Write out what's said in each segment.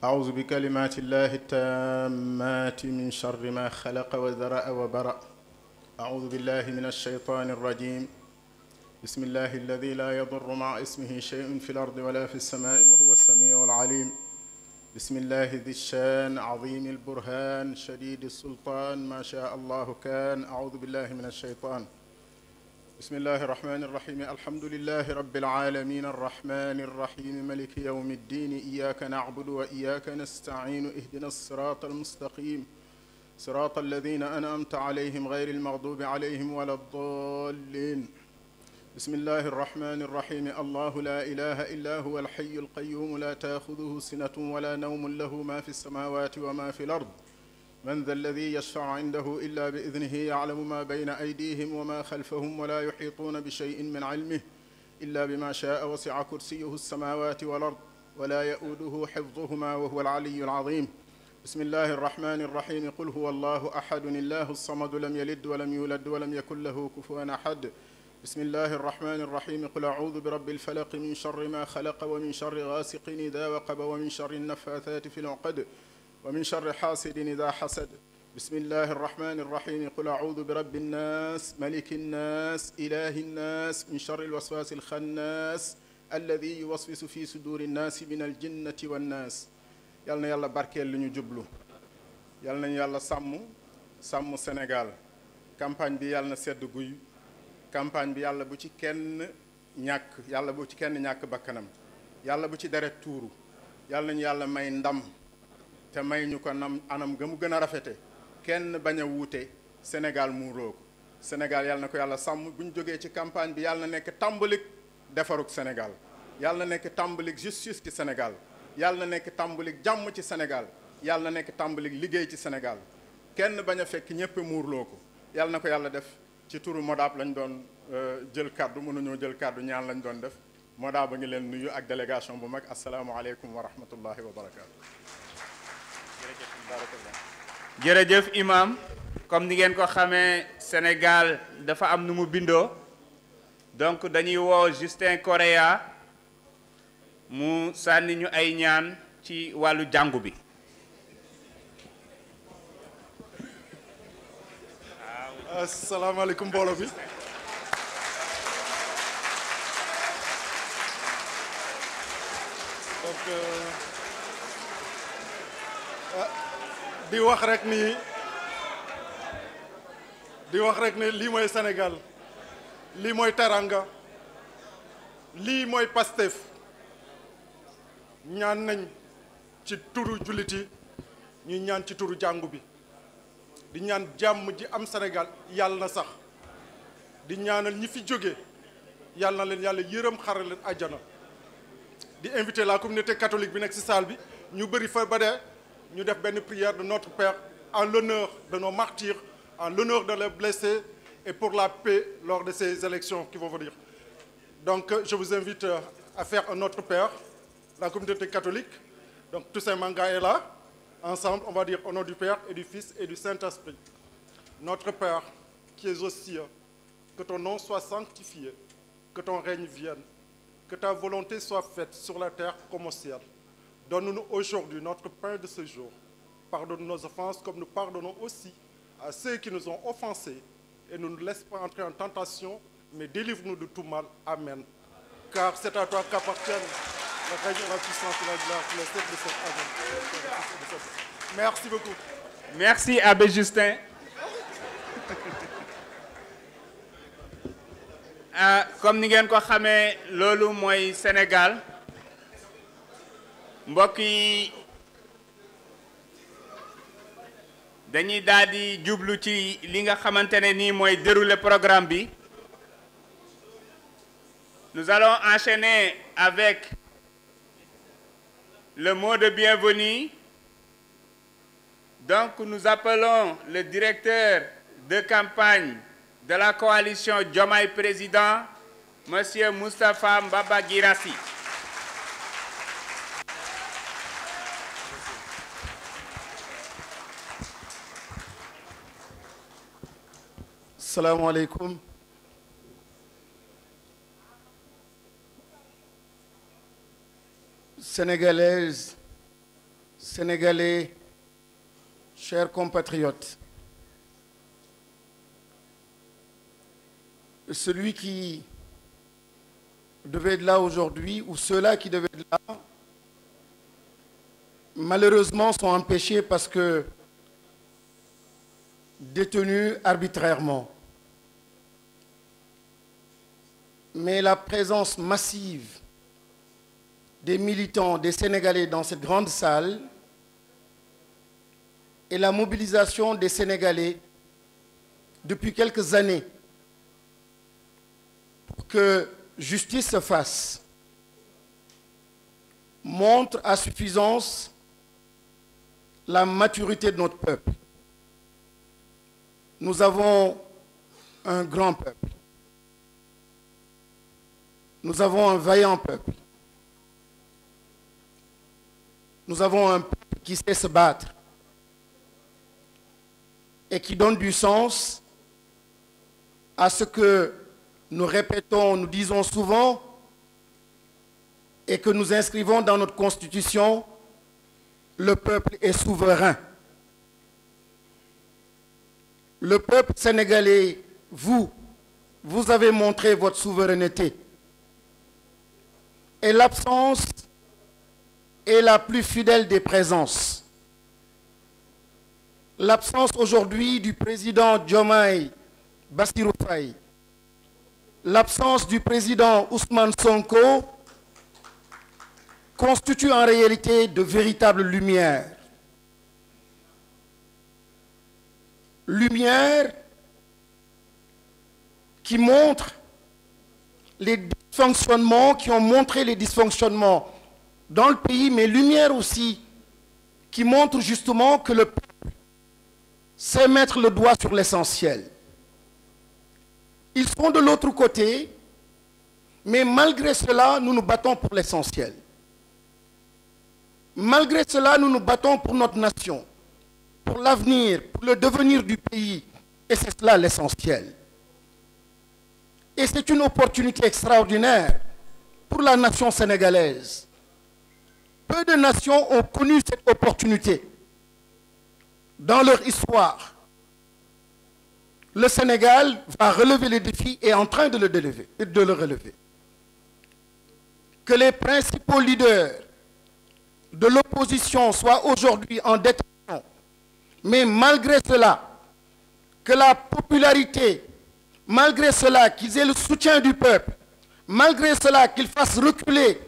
أعوذ بكلمات الله التامات من شر ما خلق وذرأ وبرأ. أعوذ بالله من الشيطان الرجيم. بسم الله الذي لا يضر مع اسمه شيء في الأرض ولا في السماء وهو السميع العليم. بسم الله ذي الشان عظيم البرهان شديد السلطان ما شاء الله كان. أعوذ بالله من الشيطان. بسم الله الرحمن الرحيم. الحمد لله رب العالمين الرحمن الرحيم ملك يوم الدين. إياك نعبد وإياك نستعين. اهدنا الصراط المستقيم صراط الذين أنعمت عليهم غير المغضوب عليهم ولا الضالين. بسم الله الرحمن الرحيم. الله لا إله إلا هو الحي القيوم لا تأخذه سنة ولا نوم له ما في السماوات وما في الأرض. من ذا الذي يشفع عنده إلا بإذنه يعلم ما بين أيديهم وما خلفهم ولا يحيطون بشيء من علمه إلا بما شاء وسع كرسيه السماوات والأرض ولا يؤوده حفظهما وهو العلي العظيم. بسم الله الرحمن الرحيم. قل هو الله أحد الله الصمد لم يلد ولم يولد ولم يكن له كفوا أحد. بسم الله الرحمن الرحيم. قل أعوذ برب الفلق من شر ما خلق ومن شر غاسق إذا وقب ومن شر النفاثات في العقد ومن شر حاسد إذا حسد. بسم الله الرحمن الرحيم. قل أعوذ برب الناس ملك الناس إله الناس من شر الوسواس الخناس الذي يوسوس في صدور الناس من الجنة والناس. yal na yàlla barkeel li ñu jublu. yal nañu yàlla sàmm Sénégal. campagne bi yàlla na sedd guy. campagne bi yàlla bu ci kenn ñàkk bakkanam. yàlla bu ci deret tuuru. yal nañu yàlla may ndam. te may ñu ko anam ga mu gën a rafete kenn bañ a wuute Sénégal muuroo ko. Sénégal yàlla na ko yàlla sàmm bu ñu jógee ci campagne bi yàlla na nekk tàmbalik defaruk Sénégal. yàlla na nekk tàmbalik justice ci Sénégal. yàlla na nekk tàmbalik jàmm ci Sénégal. yàlla na nekk tàmbalik liggéey ci Sénégal. kenn bañ a fekk ñépp muurloo ko. yàlla na ko yàlla def ci turu Modab lañ doon jël kàddu mënuñoo jël kàddu ñaan lañ doon def. Modab ba ngi leen nuyu ak délégation bu mag asalaamualeykum wa rahmatullahi wa barakaatu. jërëjëf imam comme ni ngeen ko xamee Sénégal dafa am nu mu bindoo donc dañuy woo Justin Correa mu sànni ñu ay ñaan ci wàllu jàngu bi. asalaamaaleykum mbooloo bi. donc di wax rek ni lii mooy Sénégal lii mooy teranga lii mooy Pastef ñaan nañ ci turu jullit yi ñuy ñaan ci turu jàngu bi di ñaan jàmm ji am Sénégal yàlla na sax di ñaanal ñi fi jóge yàlla na leen yàlla yërëm xare leen àjjana di inviter la communauté catholique bi nekk ci salle bi ñu bëri fa ba dee ñu def benn prière de notre Père en l'honneur de nos martyrs, en l'honneur de leurs blessés et pour la paix lors de ces élections qui vont venir. Donc je vous invite à faire un Notre Père, la communauté catholique. Donc Toussaint Manga est là. Ensemble, on va dire au nom du Père et du Fils et du Saint-Esprit. Notre Père, qui es aux cieux, que ton nom soit sanctifié, que ton règne vienne, que ta volonté soit faite sur la terre comme au ciel. Donne-nous aujourd'hui notre pain de ce jour. Pardonne nos offenses comme nous pardonnons aussi à ceux qui nous ont offensés. Et ne nous laisse pas entrer en tentation, mais délivre-nous de tout mal. Amen. Car c'est à toi qu'appartiennent le règne, la puissance et la gloire pour les siècles de cet Amen. Merci beaucoup. Merci Abbé Justin. Comme ni ngeen ko xamee loolu mooy Sénégal. mbokk yi dañuy daal di jublu ci li nga xamante ne nii mooy dérouler programme bi. Nous allons enchaîner avec le mot de bienvenue. Donc nous appelons le directeur de campagne de la coalition Diomaye Président, Monsieur Moustapha Mbaba Guirassy. Assalamu alaikum. Sénégalaise, Sénégalais, chers compatriotes, celui qui devait être là aujourd'hui, ou ceux-là qui devaient être là, malheureusement sont empêchés parce que détenus arbitrairement. Mais la présence massive des militants, des Sénégalais dans cette grande salle et la mobilisation des Sénégalais depuis quelques années pour que justice se fasse montre à suffisance la maturité de notre peuple. Nous avons un grand peuple. Nous avons un vaillant peuple. Nous avons un peuple qui sait se battre et qui donne du sens à ce que nous répétons, nous disons souvent et que nous inscrivons dans notre Constitution: le peuple est souverain. Le peuple sénégalais, vous avez montré votre souveraineté. Et l'absence est la plus fidèle des présences. L'absence aujourd'hui du président Diomaye Bassirou Faye, l'absence du président Ousmane Sonko constitue en réalité de véritables lumières. Lumières qui montrent les dysfonctionnements, qui ont montré les dysfonctionnements dans le pays, mais lumière aussi qui montre justement que le peuple sait mettre le doigt sur l'essentiel. Ils sont de l'autre côté, mais malgré cela, nous nous battons pour l'essentiel. Malgré cela, nous nous battons pour notre nation, pour l'avenir, pour le devenir du pays, et c'est cela l'essentiel. Et c'est une opportunité extraordinaire pour la nation sénégalaise. Peu de nations ont connu cette opportunité dans leur histoire. Le Sénégal va relever les défis et est en train de le relever. Que les principaux leaders de l'opposition soient aujourd'hui en détention, mais malgré cela, que la popularité, malgré cela, qu'ils aient le soutien du peuple, malgré cela, qu'ils fassent reculer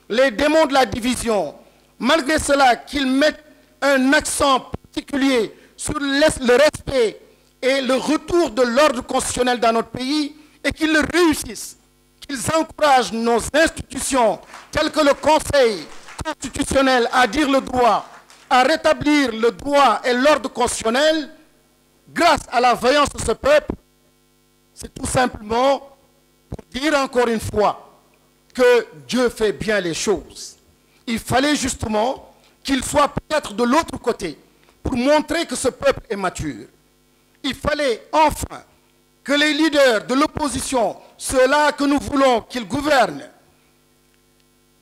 les démons de la division, malgré cela, qu'ils mettent un accent particulier sur le respect et le retour de l'ordre constitutionnel dans notre pays, et qu'ils le réussissent, qu'ils encouragent nos institutions, telles que le Conseil constitutionnel, à dire le droit, à rétablir le droit et l'ordre constitutionnel, grâce à la vaillance de ce peuple. C'est tout simplement pour dire encore une fois que Dieu fait bien les choses. Il fallait justement qu'il soit peut-être de l'autre côté pour montrer que ce peuple est mature. Il fallait enfin que les leaders de l'opposition, ceux-là que nous voulons qu'ils gouvernent,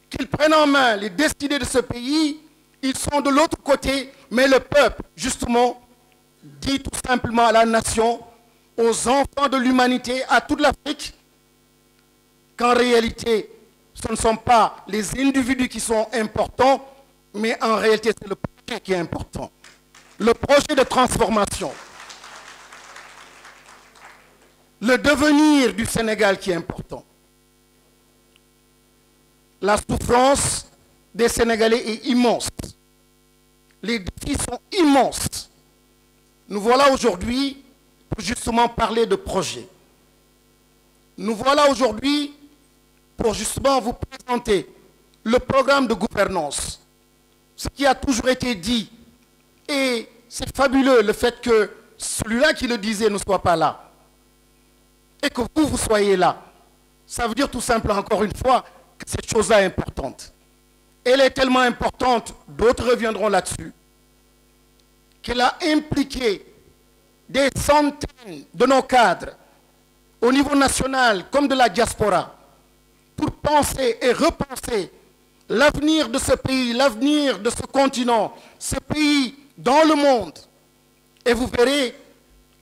qu'ils prennent en main les destinées de ce pays, ils sont de l'autre côté, mais le peuple, justement, dit tout simplement à la nation, aux enfants de l'humanité, à toute l'Afrique, qu'en réalité, ce ne sont pas les individus qui sont importants, mais en réalité, c'est le projet qui est important. Le projet de transformation. Le devenir du Sénégal qui est important. La souffrance des Sénégalais est immense. Les défis sont immenses. Nous voilà aujourd'hui pour justement parler de projet. Nous voilà aujourd'hui pour justement vous présenter le programme de gouvernance. Ce qui a toujours été dit. Et c'est fabuleux le fait que celui-là qui le disait ne soit pas là. Et que vous soyez là. Ça veut dire tout simplement, encore une fois, que cette chose-là est importante. Elle est tellement importante, d'autres reviendront là-dessus, qu'elle a impliqué des centaines de nos cadres, au niveau national comme de la diaspora, pour penser et repenser l'avenir de ce pays, l'avenir de ce continent, ce pays dans le monde. Et vous verrez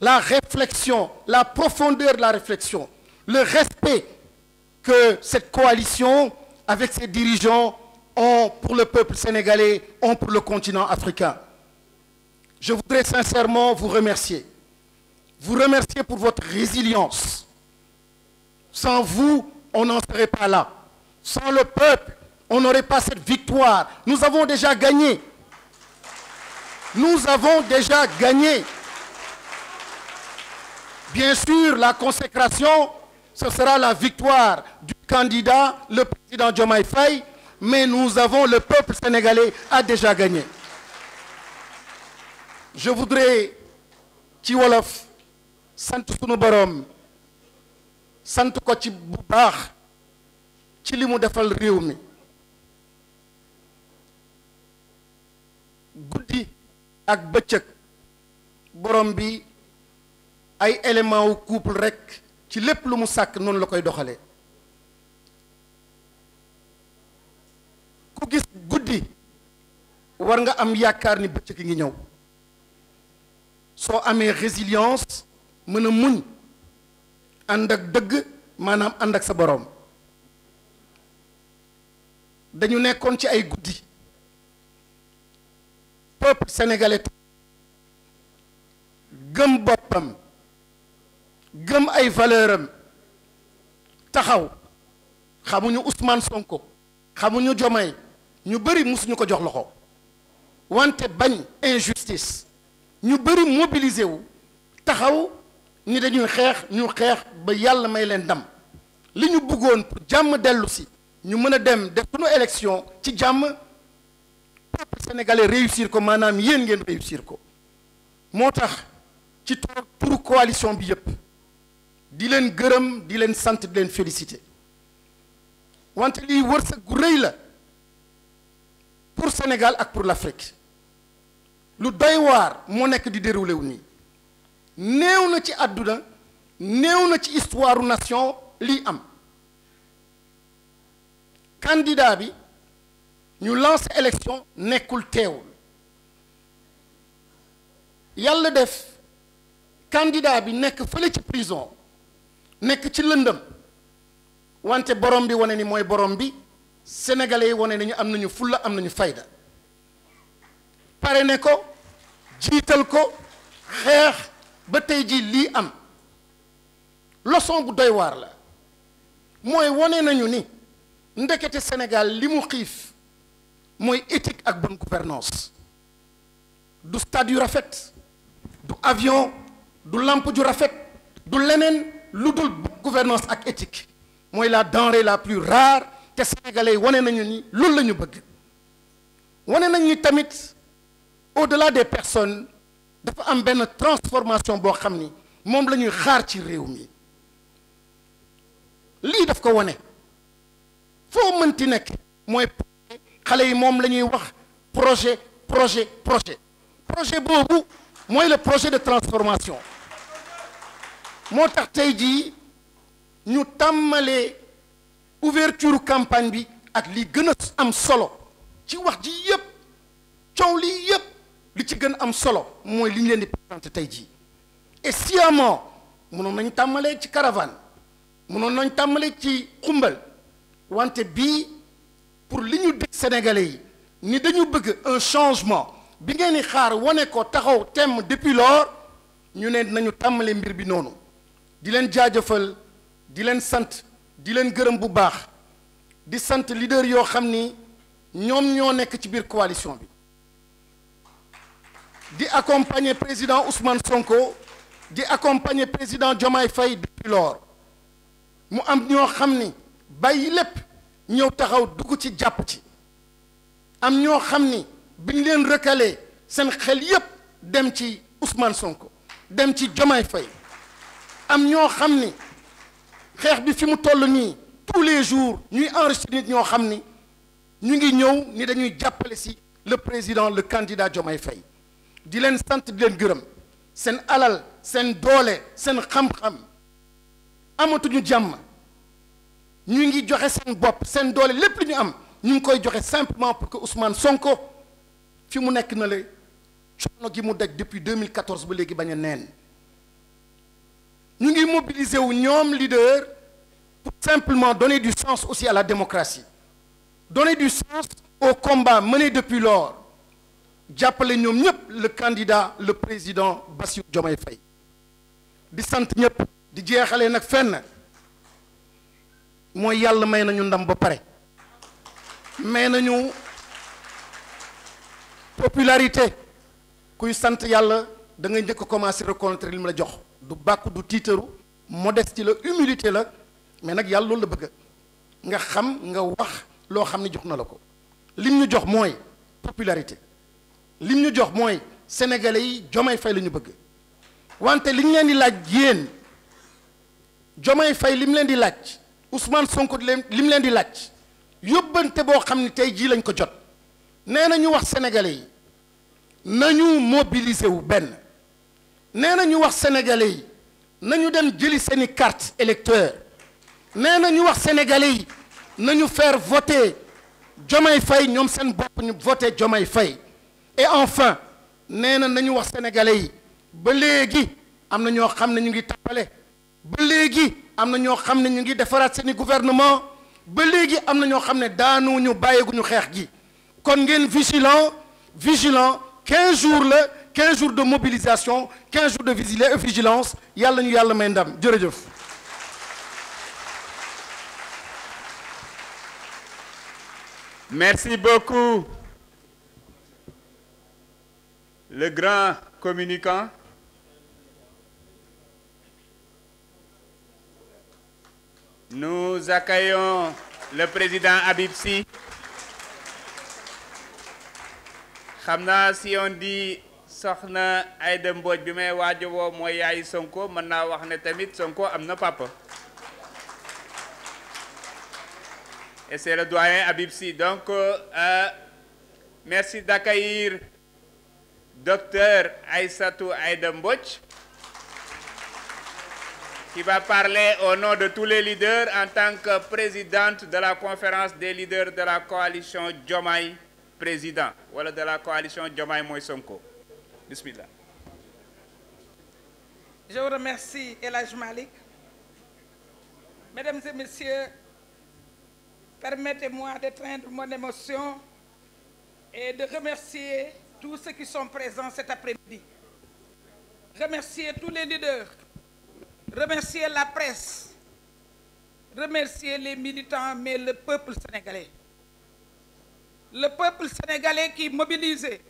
la réflexion, la profondeur de la réflexion, le respect que cette coalition, avec ses dirigeants, ont pour le peuple sénégalais, ont pour le continent africain. Je voudrais sincèrement vous remercier. Vous remercier pour votre résilience. Sans vous, on n'en serait pas là. Sans le peuple, on n'aurait pas cette victoire. Nous avons déjà gagné. Nous avons déjà gagné. Bien sûr, la consécration, ce sera la victoire du candidat, le président Diomaye Faye, mais nous avons, le peuple sénégalais a déjà gagné. Je voudrais, ci wolof, sant sunu borom, sant ko ci bu baax, ci li mu defal réew mi. Guddi ak bëccëg, borom bi ay éléments wu couple rek ci lépp lu mu sàkk noonu la koy doxalee. Ku gis guddi war nga am yaakaar ni bëccëg ngi ñëw. Soo amee résilience mën a muñ ànd ak dëgg maanaam ànd ak sa borom. Dañu nekkoon ci ay guddi. Peuple sénégalais gëm boppam, gëm ay valeuram, taxaw, xamuñu Ousmane Sonko, xamuñu Diomaye, ñu bëri musuñu ko jox loxo. Wante bañ injustice, ñu bëri mobilisé wu, taxaw ni dañuy xeex, ñu xeex ba yàlla may leen ndam. Li ñu bëggoon pour jàmm dellu si, ñu mën a dem def suñu élection ci jàmm, peuple sénégalais réussir ko, maanaam yéen ngeen réussir ko. Moo tax ci turu coalition bi yëpp di leen gërëm, di leen sant, di leen féliciter. Wante lii wërsëg gu rëy la pour Sénégal ak pour l'Afrique. Lu doy waar moo nekk di déroulé wu nii. Néew na ci àdduna, néew na ci histoire nation lii am. Candidat bi ñu lancé élection nekkul teewul. Yàlla def candidat bi nekk fële ci prison, nekk ci lëndëm, wante borom bi wane ni mooy borom bi, sénégalais yi wane nañu am nañu fulla, am nañu fayda. Pare ne ko, jiital ko, xeex ba tey ji lii am. Leçon bu doy waar la. Mooy wane nañu ni ndekete Sénégal li mu xiif mooy éthique ak bonne gouvernance. Du stade yu rafet, du avion, du lampe ju rafet, du leneen lu dul gouvernance ak éthique. Mooy la denrée la plus rare te sénégalais yi wane nañu ni loolu la ñu bëgg. Wane nañu ni tamit au-delà des personnes dafa am benn transformation boo xam ni moom la ñuy xaar ci réew mi. Lii daf ko wane foo mënti nekk mooy xale yi moom la ñuy wax projet boobu mooy le projet de transformation. Moo tax tey jii ñu tàmmalee ouverture campagne bi ak li gën a am solo ci wax ji yëpp, coow lii yëpp li ci gën am solo mooy li ñu leen di présenté tey jii. Et sciemment mënoon nañ tàmmalee ci caravane, mënoon nañ tàmmalee ci xumbal, wante bii pour li ñu dig sénégalais yi ni dañu bëgg un changement bi ngeen di xaar wane ko taxaw temm depuis lors, ñu ne nañu tàmmalee mbir bi noonu. Di leen jaajëfal, di leen sant, di leen gërëm bu baax, di sant leader yoo xam ni ñoom ñoo nekk ci biir coalition bi. Di accompagner président Ousmane Sonko, di accompagner président Diomaye Faye depuis lors. Mu am ñoo xam ni bàyyi lépp ñëw taxaw dugg ci jàpp ci. Am ñoo xam ni biñ leen recalé seen xel yépp dem ci Ousmane Sonko, dem ci Diomaye Faye. Am ñoo xam ni xeex bi fi mu toll nii tous les jours ñuy enregistré nit ñoo xam ni ñu ngi ñëw ni dañuy jàppale si le président, le candidat Diomaye Faye. Di leen sant, di leen gërëm, seen alal, seen doole, seen xam-xam, amatuñu jàmm. Ñu ngi joxe seen bopp, seen doole lépp lu ñu am ñu ngi koy joxe simplement pour que Ousmane Sonko fi mu nekk na le coono gi mu daj depuis 2014 ba léegi bañ a neen ñu ngi mobiliser wu ñoom leader pour simplement donner du sens aussi à la démocratie, donner du sens au combat mené depuis lors jàppale ñoom ñëpp le candidat le président Bassirou Diomaye Faye di sant ñëpp di jeexalee nag fenn mooy yàlla may nañu ndam ba pare may nañu popularité kuy sant yàlla da ngay njëkk a commencer reconnaître li mu la jox du bàkku du tiitaru modestie la humilité la mais nag yàlla loolu la bëgg nga xam nga wax loo xam ne jox na la ko lim ñu jox mooy popularité lim ñu jox mooy sénégalais yi Diomaye Faye la ñu bëgg wante li ñu leen di laaj yéen Diomaye Faye li mu leen di laaj Ousmane Sonko li mu leen di laaj yóbbante boo xam ne tey jii lañ ko jot nee na ñu wax sénégalais yi nañu mobiliser wu benn nee na ñu wax sénégalais yi nañu dem jëli seeni carte électeur nee na ñu wax sénégalais yi nañu faire voter Diomaye Faye ñoom seen bopp ñu voter Diomaye Faye et enfin nee na nañu wax sénégalais yi ba léegi am na ñoo xam ne ñu ngi tappale ba léegi am na ñoo xam ne ñu ngi defaraat seeni gouvernement ba léegi am na ñoo xam ne daanuñu bàyyeeguñu xeex gi kon ngeen vigilant 15 jours la 15 jours de mobilisation 15 jours de vigilance yàlla ñu yàlla may ndam jërëjëf. Merci beaucoup le grand communicant. Nous accueillons le président Habib Sy. Xam naa si on dit soxna Aïda Mbodj bi may waajo woo mooy yaayu Sonko mën naa wax ne tamit Sonko am na papa. Et c'est le doyen Habib Sy. Donc, merci d'accueillir Docteur Aïssatou Aïda Mbodj, qui va parler au nom de tous les leaders en tant que présidente de la conférence des leaders de la coalition Diomaye Président, wala de la coalition Diomaye Moy Sonko. Bismillah. Je vous remercie, El Hadj Malick. Mesdames et messieurs, permettez-moi d'étreindre mon émotion et de remercier tous ceux qui sont présents cet après-midi. Remercier tous les leaders, remercier la presse, remercier les militants, mais le peuple sénégalais. Le peuple sénégalais qui, mobilisé,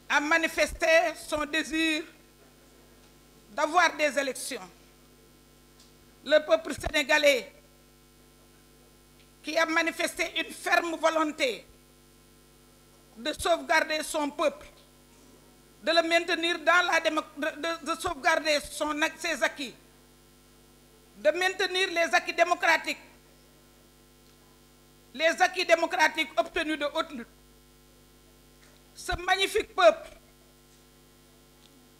a manifesté son désir d'avoir des élections. Le peuple sénégalais qui a manifesté une ferme volonté de sauvegarder son peuple, de le maintenir dans la de sauvegarder ses acquis, de maintenir les acquis démocratiques obtenus de haute lutte. Ce magnifique peuple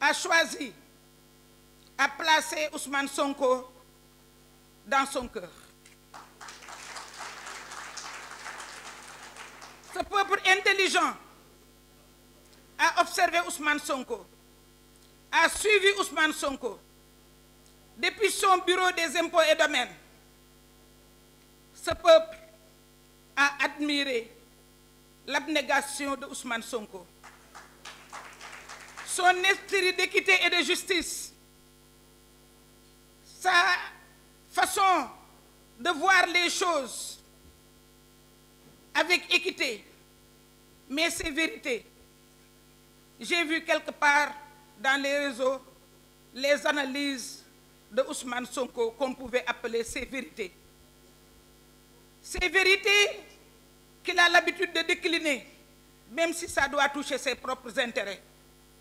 a choisi, a placé Ousmane Sonko dans son cœur. Ce peuple intelligent a observé Ousmane Sonko, a suivi Ousmane Sonko depuis son bureau des impôts et domaines. Ce peuple a admiré l'abnégation de Ousmane Sonko, son esprit d'équité et de justice, sa façon de voir les choses avec équité, mais ses vérités. J'ai vu quelque part dans les réseaux les analyses de Ousmane Sonko qu'on pouvait appeler ses vérités. Ces vérités qu'il a l'habitude de décliner, même si ça doit toucher ses propres intérêts.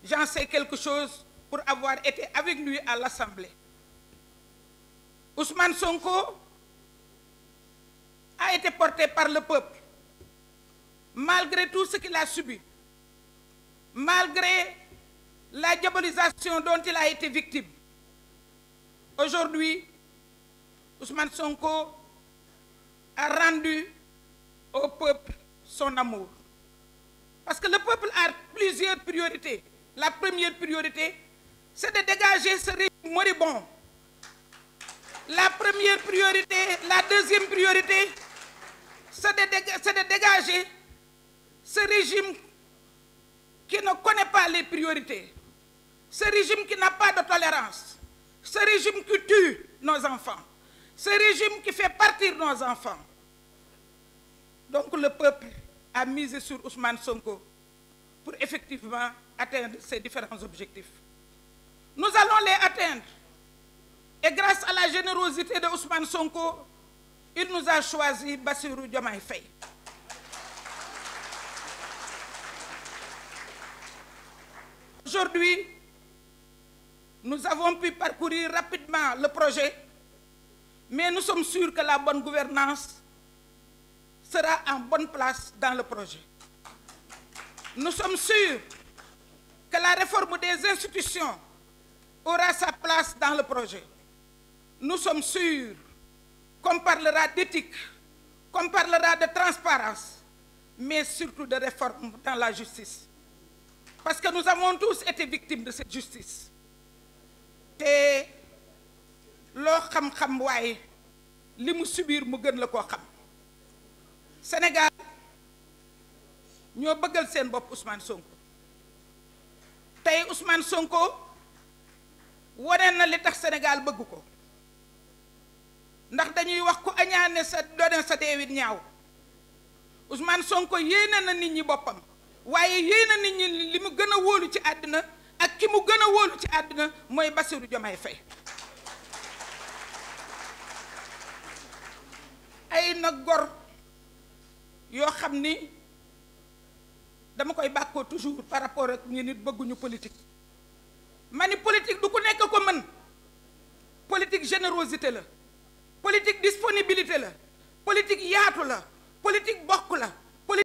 J'en sais quelque chose pour avoir été avec lui à l'Assemblée. Ousmane Sonko a été porté par le peuple, malgré tout ce qu'il a subi, malgré la diabolisation dont il a été victime. Aujourd'hui, Ousmane Sonko a rendu au peuple son amour. Parce que le peuple a plusieurs priorités. La première priorité, c'est de dégager ce régime moribond. La première priorité, la deuxième priorité, c'est de dégager ce régime qui ne connaît pas les priorités, ce régime qui n'a pas de tolérance, ce régime qui tue nos enfants, ce régime qui fait partir nos enfants. Donc le peuple a misé sur Ousmane Sonko pour effectivement atteindre ces différents objectifs. Nous allons les atteindre. Et grâce à la générosité de Ousmane Sonko, il nous a choisi Bassirou Diomaye Faye. Aujourd'hui, nous avons pu parcourir rapidement le projet, mais nous sommes sûrs que la bonne gouvernance sera en bonne place dans le projet. Nous sommes sûrs que la réforme des institutions aura sa place dans le projet. Nous sommes sûrs qu'on parlera d'éthique, qu'on parlera de transparence, mais surtout de réforme dans la justice. Parce que nous avons tous été victimes de cette justice. Et loo xam-xam waaye li mu subir mu gën la koo xam. Sénégal ñoo bëggal seen bopp Ousmane Sonko. Tey Ousmane Sonko wane na li tax Sénégal bëgg ko. Ndax dañuy wax ku añaane sa doone sa deewit ñaaw. Ousmane Sonko yéene na nit ñi boppam. waaye yéena nit ñi li mu gën a wóolu ci àddina ak ki mu gën a wóolu ci àddina mooy Bassirou Diomaye Faye. ay na gor yoo xam ni dama koy bàkkoo toujours par rapport ak ñu nit bëgguñu politique. ma ni politique du ku nekk ko mën. politique générosité la. politique disponibilité la. politique yaatu la. politique bokk la.